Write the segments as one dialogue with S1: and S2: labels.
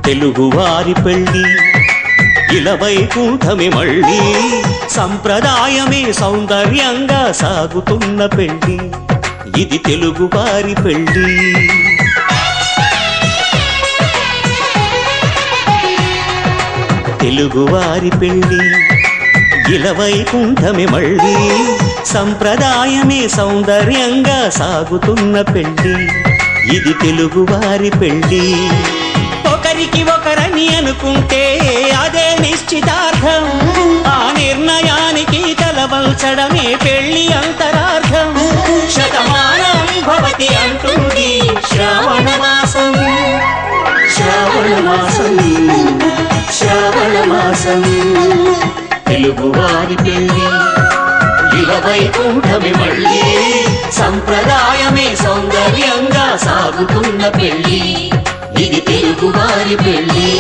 S1: తెలుగువారి పెళ్ళి ఇలవైకుంఠమే మళ్ళీ సంప్రదాయమే సౌందర్యంగా సాగుతున్న పెళ్ళి ఇది తెలుగువారి పెళ్ళి తెలుగువారి పెళ్ళి ఇలవైకుంఠమే మళ్ళీ సంప్రదాయమే సౌందర్యంగా సాగుతున్న పెళ్ళి ఇది తెలుగువారి పెళ్ళి ఒకరికి ఒకరని అనుకుంటే అదే నిశ్చితార్థం ఆ నిర్ణయానికి తలవంచడమే పెళ్లి అంతరార్థం శతమానం భవతి అంటుంది శ్రావణ మాసం శ్రావణ మాసం శ్రావణ మాసం తెలుగువారి పెళ్ళి ఇలవైకుంఠమే మళ్ళీ సంప్రదాయమే సౌందర్యంగా సాగుతున్న పెళ్ళి ఇది తెలుగువారి పెళ్ళి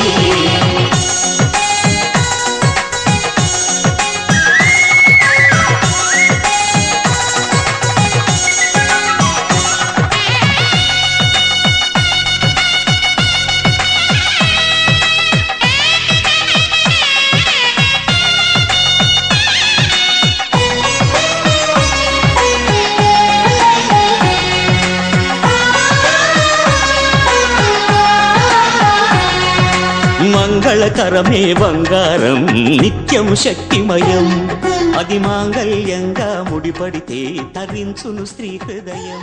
S1: మంగళకరమే బంగారం నిత్యం శక్తిమయం అది మాంగళ్యంగా ముడిపడితే తరించును స్త్రీ హృదయం